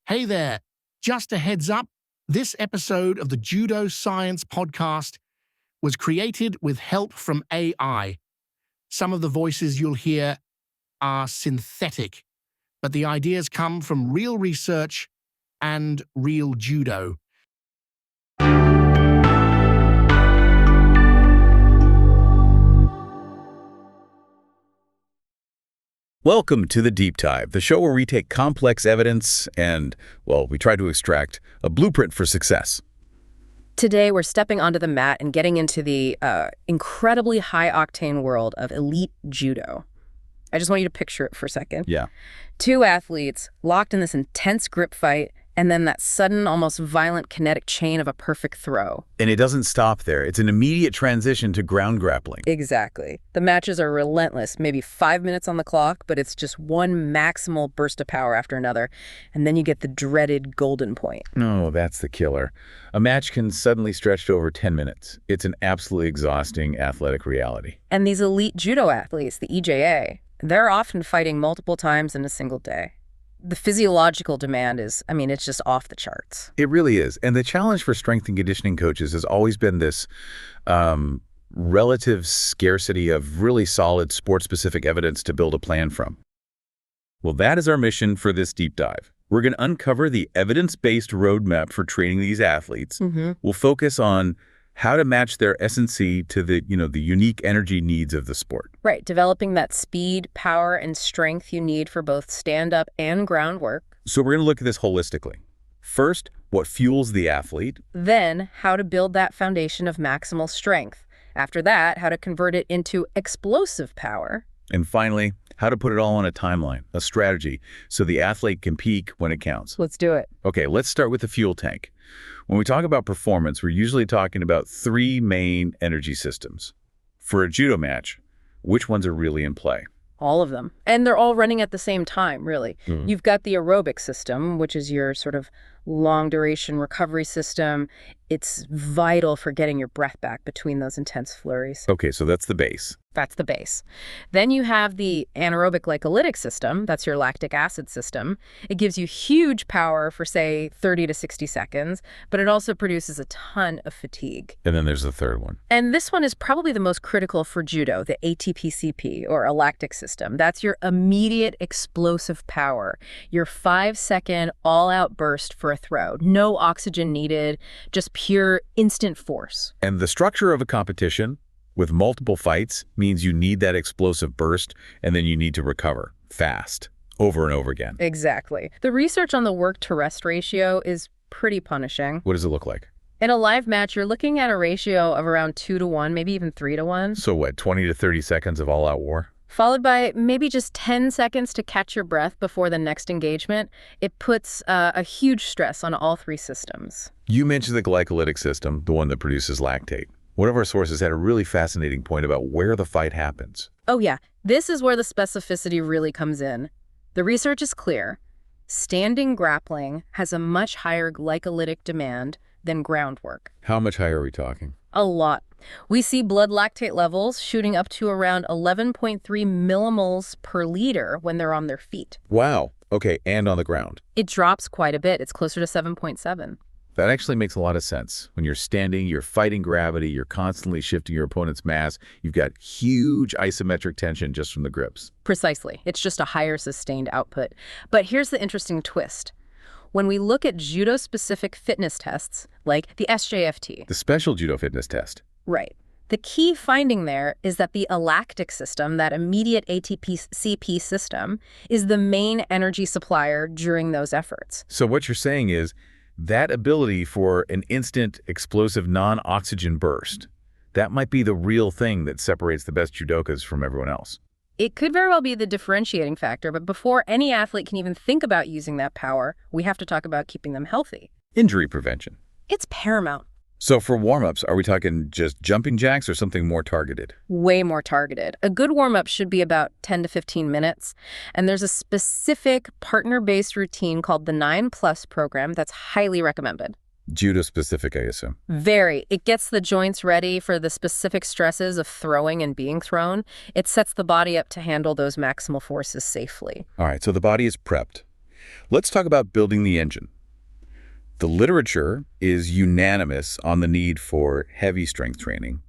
Hey there, just a heads up, this episode of the Judo Science Podcast was created with help from AI. Some of the voices you'll hear are synthetic, but the ideas come from real research and real judo. Welcome to The Deep Dive, the show where we take complex evidence and, well, we try to extract a blueprint for success. Today, we're stepping onto the mat and getting into the incredibly high-octane world of elite judo. I just want you to picture it for a second. Yeah. Two athletes locked in this intense grip fight, and then that sudden, almost violent kinetic chain of a perfect throw. And it doesn't stop there. It's an immediate transition to ground grappling. Exactly. The matches are relentless, maybe 5 minutes on the clock, but it's just one maximal burst of power after another, and then you get the dreaded golden point. No, that's the killer. A match can suddenly stretch to over 10 minutes. It's an absolutely exhausting athletic reality. And these elite judo athletes, the EJA, they're often fighting multiple times in a single day. The physiological demand is, it's just off the charts. It really is. And the challenge for strength and conditioning coaches has always been this relative scarcity of really solid sport-specific evidence to build a plan from. Well, that is our mission for this deep dive. We're going to uncover the evidence-based roadmap for training these athletes. We'll focus on how to match their S&C to the unique energy needs of the sport. Right, developing that speed, power, and strength you need for both stand-up and groundwork. So we're going to look at this holistically. First, what fuels the athlete. Then, how to build that foundation of maximal strength. After that, how to convert it into explosive power. And finally, how to put it all on a timeline, a strategy, so the athlete can peak when it counts. Let's do it. Okay, let's start with the fuel tank. When we talk about performance, we're usually talking about three main energy systems. For a judo match, which ones are really in play? All of them. And they're all running at the same time, really. You've got the aerobic system, which is your sort of long-duration recovery system. It's vital for getting your breath back between those intense flurries. Okay, so that's the base. That's the base. Then you have the anaerobic glycolytic system. That's your lactic acid system. It gives you huge power for, say, 30 to 60 seconds, but it also produces a ton of fatigue. And then there's the third one. And this one is probably the most critical for judo, the ATP-CP, or a lactic system. That's your immediate explosive power, your 5-second all-out burst for a throw. No oxygen needed, just pure instant force. And the structure of a competition with multiple fights means you need that explosive burst, and then you need to recover fast, over and over again. Exactly. The research on the work-to-rest ratio is pretty punishing. What does it look like? In a live match, you're looking at a ratio of around 2 to 1, maybe even 3 to 1. So what, 20 to 30 seconds of all-out war? Followed by maybe just 10 seconds to catch your breath before the next engagement. It puts a huge stress on all three systems. You mentioned the glycolytic system, the one that produces lactate. One of our sources had a really fascinating point about where the fight happens. Oh yeah, this is where the specificity really comes in. The research is clear. Standing grappling has a much higher glycolytic demand than groundwork. How much higher are we talking? A lot. We see blood lactate levels shooting up to around 11.3 millimoles per liter when they're on their feet. Wow. Okay, and on the ground. It drops quite a bit. It's closer to 7.7. That actually makes a lot of sense. When you're standing, you're fighting gravity, you're constantly shifting your opponent's mass. You've got huge isometric tension just from the grips. Precisely. It's just a higher sustained output. But here's the interesting twist. When we look at judo-specific fitness tests, like the SJFT. The special judo fitness test. Right. The key finding there is that the alactic system, that immediate ATP-CP system, is the main energy supplier during those efforts. So what you're saying is, that ability for an instant, explosive, non-oxygen burst, that might be the real thing that separates the best judokas from everyone else. It could very well be the differentiating factor, but before any athlete can even think about using that power, we have to talk about keeping them healthy. Injury prevention. It's paramount. So for warm-ups, are we talking just jumping jacks or something more targeted? Way more targeted. A good warm-up should be about 10 to 15 minutes. And there's a specific partner-based routine called the 9+ program that's highly recommended. Judo-specific, I assume. Very. It gets the joints ready for the specific stresses of throwing and being thrown. It sets the body up to handle those maximal forces safely. All right, so the body is prepped. Let's talk about building the engine. The literature is unanimous on the need for heavy strength training,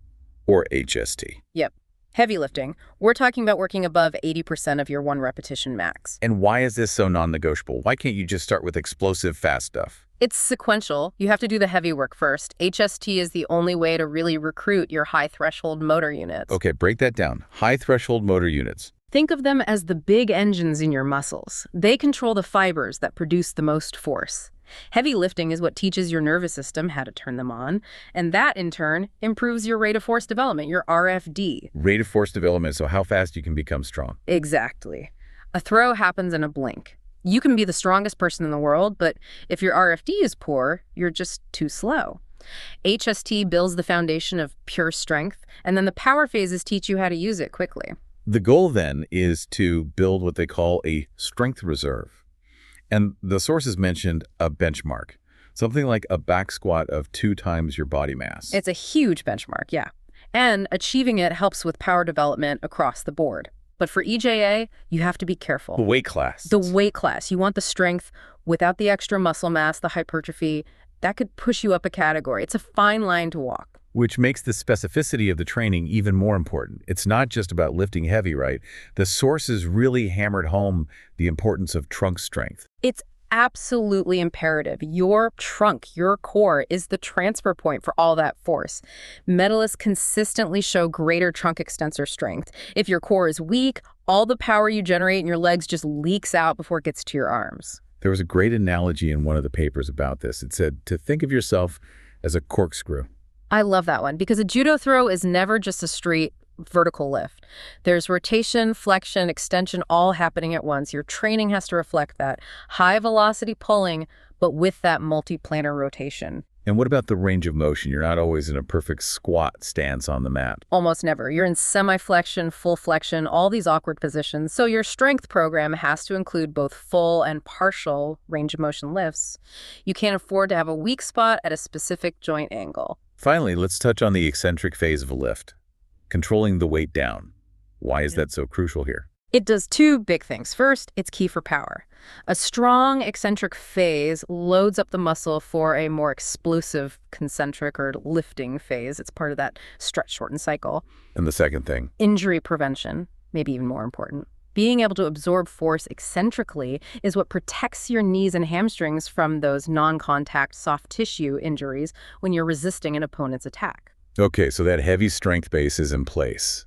or HST. Yep. Heavy lifting. We're talking about working above 80% of your one repetition max. And why is this so non-negotiable? Why can't you just start with explosive, fast stuff? It's sequential. You have to do the heavy work first. HST is the only way to really recruit your high threshold motor units. Okay, break that down. High threshold motor units. Think of them as the big engines in your muscles. They control the fibers that produce the most force. Heavy lifting is what teaches your nervous system how to turn them on, and that, in turn, improves your rate of force development, your RFD. Rate of force development, so how fast you can become strong. Exactly. A throw happens in a blink. You can be the strongest person in the world, but if your RFD is poor, you're just too slow. HST builds the foundation of pure strength, and then the power phases teach you how to use it quickly. The goal, then, is to build what they call a strength reserve. And the sources mentioned a benchmark, something like a back squat of 2 times your body mass. It's a huge benchmark, yeah. And achieving it helps with power development across the board. But for EJA, you have to be careful. The weight class. The weight class. You want the strength without the extra muscle mass, the hypertrophy. That could push you up a category. It's a fine line to walk. Which makes the specificity of the training even more important. It's not just about lifting heavy, right? The sources really hammered home the importance of trunk strength. It's absolutely imperative. Your trunk, your core, is the transfer point for all that force. Medalists consistently show greater trunk extensor strength. If your core is weak, all the power you generate in your legs just leaks out before it gets to your arms. There was a great analogy in one of the papers about this. It said to think of yourself as a corkscrew. I love that one because a judo throw is never just a straight vertical lift. There's rotation, flexion, extension all happening at once. Your training has to reflect that. High velocity pulling, but with that multi-planar rotation. And what about the range of motion? You're not always in a perfect squat stance on the mat. Almost never. You're in semi-flexion, full flexion, all these awkward positions. So your strength program has to include both full and partial range of motion lifts. You can't afford to have a weak spot at a specific joint angle. Finally, let's touch on the eccentric phase of a lift, controlling the weight down. Why is that so crucial here? It does 2 big things. First, it's key for power. A strong eccentric phase loads up the muscle for a more explosive concentric or lifting phase. It's part of that stretch, shorten cycle. And the second thing? Injury prevention, maybe even more important. Being able to absorb force eccentrically is what protects your knees and hamstrings from those non-contact soft tissue injuries when you're resisting an opponent's attack. Okay, so that heavy strength base is in place.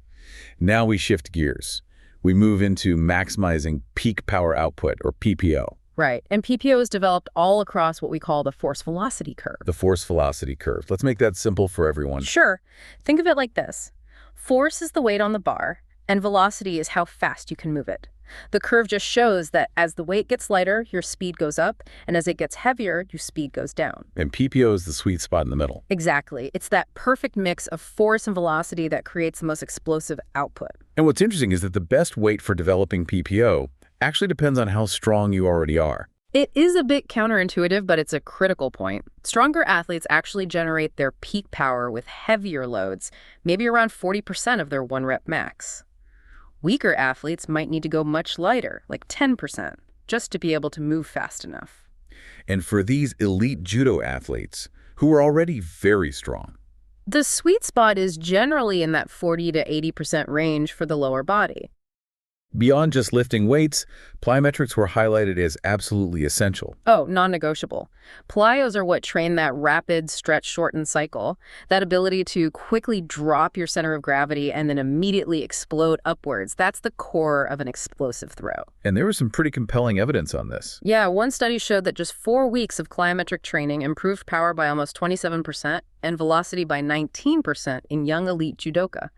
Now we shift gears. We move into maximizing peak power output, or PPO. Right, and PPO is developed all across what we call the force velocity curve. The force velocity curve. Let's make that simple for everyone. Sure. Think of it like this. Force is the weight on the bar, and velocity is how fast you can move it. The curve just shows that as the weight gets lighter, your speed goes up, and as it gets heavier, your speed goes down. And PPO is the sweet spot in the middle. Exactly. It's that perfect mix of force and velocity that creates the most explosive output. And what's interesting is that the best weight for developing PPO actually depends on how strong you already are. It is a bit counterintuitive, but it's a critical point. Stronger athletes actually generate their peak power with heavier loads, maybe around 40% of their 1 rep max. Weaker athletes might need to go much lighter, like 10%, just to be able to move fast enough. And for these elite judo athletes, who are already very strong, the sweet spot is generally in that 40 to 80% range for the lower body. beyond just lifting weights, plyometrics were highlighted as absolutely essential. Oh, non-negotiable. Plyos are what train that rapid stretch, shorten cycle, that ability to quickly drop your center of gravity and then immediately explode upwards. That's the core of an explosive throw. And there was some pretty compelling evidence on this. Yeah, one study showed that just 4 weeks of plyometric training improved power by almost 27% and velocity by 19% in young elite judoka.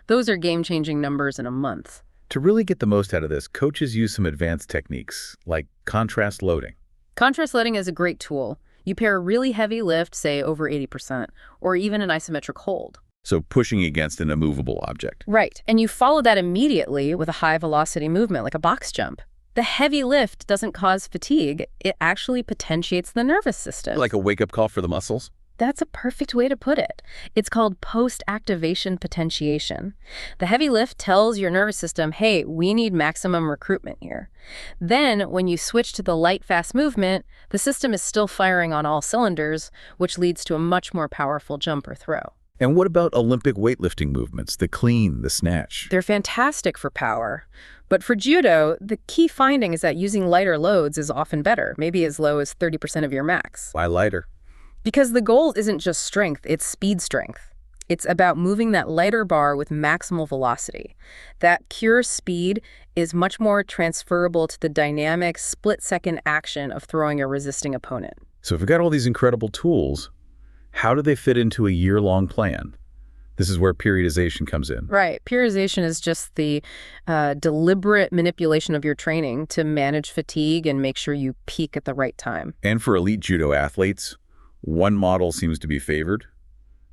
Those are game-changing numbers in a month. To really get the most out of this, coaches use some advanced techniques, like contrast loading. Contrast loading is a great tool. You pair a really heavy lift, say over 80%, or even an isometric hold. So pushing against an immovable object. Right, and you follow that immediately with a high-velocity movement, like a box jump. The heavy lift doesn't cause fatigue. It actually potentiates the nervous system. Like a wake-up call for the muscles? That's a perfect way to put it. It's called post-activation potentiation. The heavy lift tells your nervous system, hey, we need maximum recruitment here. Then, when you switch to the light, fast movement, the system is still firing on all cylinders, which leads to a much more powerful jump or throw. And what about Olympic weightlifting movements, the clean, the snatch? They're fantastic for power. But for judo, the key finding is that using lighter loads is often better, maybe as low as 30% of your max. Why lighter? Because the goal isn't just strength, it's speed strength. It's about moving that lighter bar with maximal velocity. That pure speed is much more transferable to the dynamic, split-second action of throwing a resisting opponent. So if we've got all these incredible tools, how do they fit into a year-long plan? This is where periodization comes in. Right. Periodization is just the deliberate manipulation of your training to manage fatigue and make sure you peak at the right time. And for elite judo athletes, one model seems to be favored,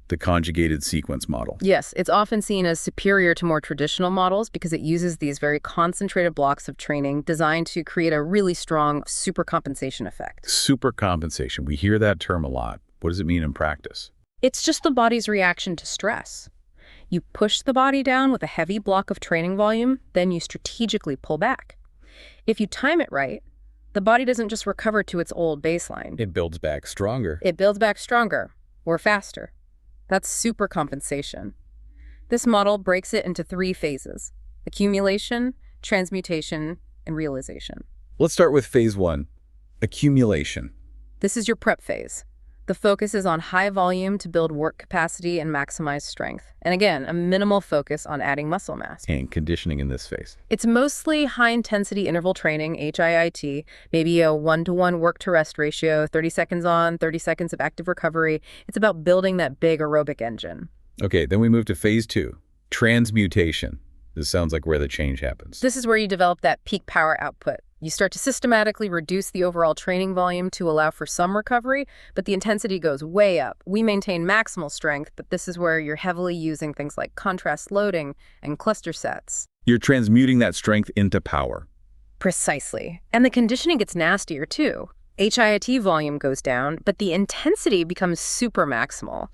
the conjugated sequence model. Yes, it's often seen as superior to more traditional models because it uses these very concentrated blocks of training designed to create a really strong supercompensation effect. Supercompensation. We hear that term a lot. What does it mean in practice? It's just the body's reaction to stress. You push the body down with a heavy block of training volume, then you strategically pull back. If you time it right, the body doesn't just recover to its old baseline. It builds back stronger. It builds back stronger or faster. That's supercompensation. This model breaks it into 3 phases: accumulation, transmutation, and realization. Let's start with phase 1, accumulation. This is your prep phase. The focus is on high volume to build work capacity and maximize strength. And again, a minimal focus on adding muscle mass. And conditioning in this phase. It's mostly high-intensity interval training, HIIT, maybe a 1-to-1 work-to-rest ratio, 30 seconds on, 30 seconds of active recovery. It's about building that big aerobic engine. Okay, then we move to phase 2, transmutation. This sounds like where the change happens. This is where you develop that peak power output. You start to systematically reduce the overall training volume to allow for some recovery, but the intensity goes way up. We maintain maximal strength, but this is where you're heavily using things like contrast loading and cluster sets. You're transmuting that strength into power. Precisely. And the conditioning gets nastier too. HIIT volume goes down, but the intensity becomes super maximal.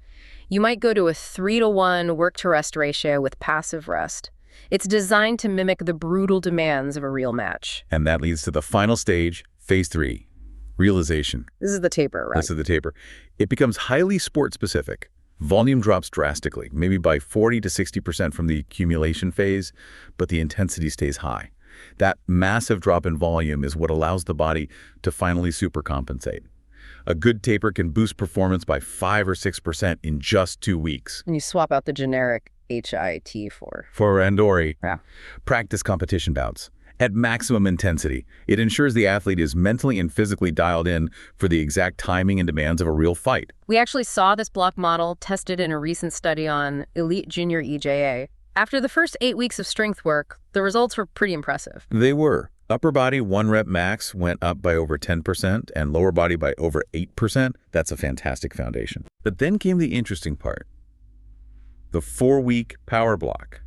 You might go to a 3-to-1 work-to-rest ratio with passive rest. It's designed to mimic the brutal demands of a real match. And that leads to the final stage, phase 3, realization. This is the taper, right? This is the taper. It becomes highly sport-specific. Volume drops drastically, maybe by 40 to 60% from the accumulation phase, but the intensity stays high. That massive drop in volume is what allows the body to finally supercompensate. A good taper can boost performance by 5 or 6% in just 2 weeks. And you swap out the generic HIIT for Randori. Yeah. Practice competition bouts. At maximum intensity, it ensures the athlete is mentally and physically dialed in for the exact timing and demands of a real fight. We actually saw this block model tested in a recent study on Elite Junior EJA. After the first 8 weeks of strength work, the results were pretty impressive. They were. Upper body 1 rep max went up by over 10% and lower body by over 8%. That's a fantastic foundation. But then came the interesting part. The 4-week power block.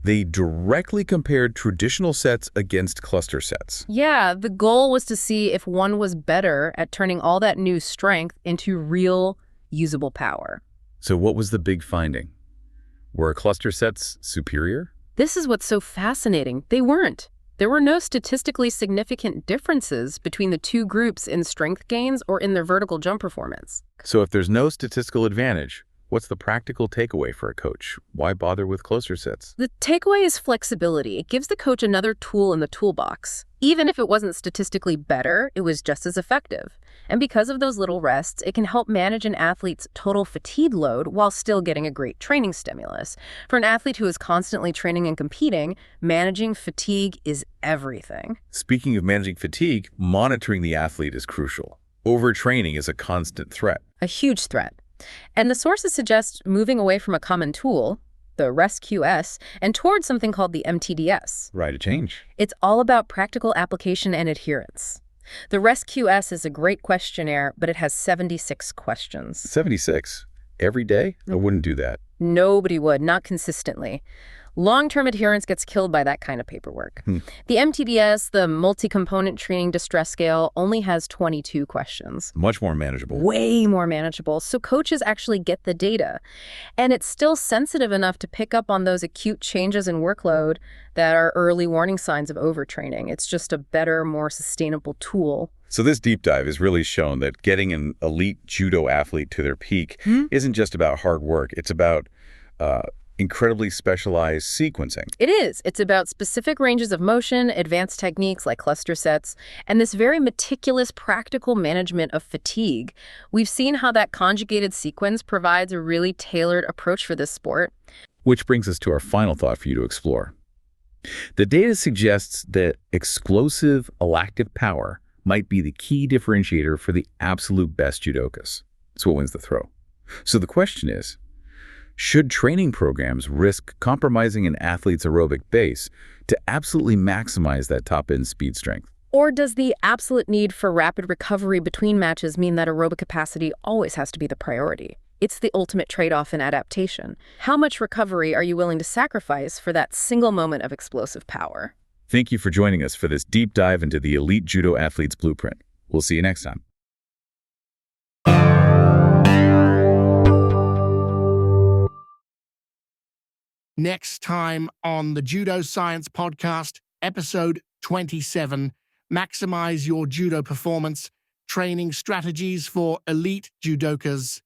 They directly compared traditional sets against cluster sets. Yeah, the goal was to see if one was better at turning all that new strength into real, usable power. So what was the big finding? Were cluster sets superior? This is what's so fascinating. They weren't. There were no statistically significant differences between the 2 groups in strength gains or in their vertical jump performance. So if there's no statistical advantage, what's the practical takeaway for a coach? Why bother with closer sets? The takeaway is flexibility. It gives the coach another tool in the toolbox. Even if it wasn't statistically better, it was just as effective. And because of those little rests, it can help manage an athlete's total fatigue load while still getting a great training stimulus. For an athlete who is constantly training and competing, managing fatigue is everything. Speaking of managing fatigue, monitoring the athlete is crucial. Overtraining is a constant threat. A huge threat. And the sources suggest moving away from a common tool, the REST-QS, and towards something called the MTDS. Right, a change. It's all about practical application and adherence. The REST-QS is a great questionnaire, but it has 76 questions. 76? Every day? I wouldn't do that. Nobody would, not consistently. Long-term adherence gets killed by that kind of paperwork. The MTDS, the multi-component training distress scale, only has 22 questions. Much more manageable. Way more manageable, so coaches actually get the data. And it's still sensitive enough to pick up on those acute changes in workload that are early warning signs of overtraining. It's just a better, more sustainable tool. So this deep dive has really shown that getting an elite judo athlete to their peak isn't just about hard work. It's about incredibly specialized sequencing. It is. It's about specific ranges of motion, advanced techniques like cluster sets, and this very meticulous practical management of fatigue. We've seen how that conjugated sequence provides a really tailored approach for this sport. Which brings us to our final thought for you to explore. The data suggests that explosive elactive power might be the key differentiator for the absolute best judokas. It's what wins the throw. So the question is, should training programs risk compromising an athlete's aerobic base to absolutely maximize that top-end speed strength? Or does the absolute need for rapid recovery between matches mean that aerobic capacity always has to be the priority? It's the ultimate trade-off in adaptation. How much recovery are you willing to sacrifice for that single moment of explosive power? Thank you for joining us for this deep dive into the elite judo athlete's blueprint. We'll see you next time. Next time on the Judo Science Podcast, episode 27, Maximize Your Judo Performance, Training Strategies for Elite Judokas.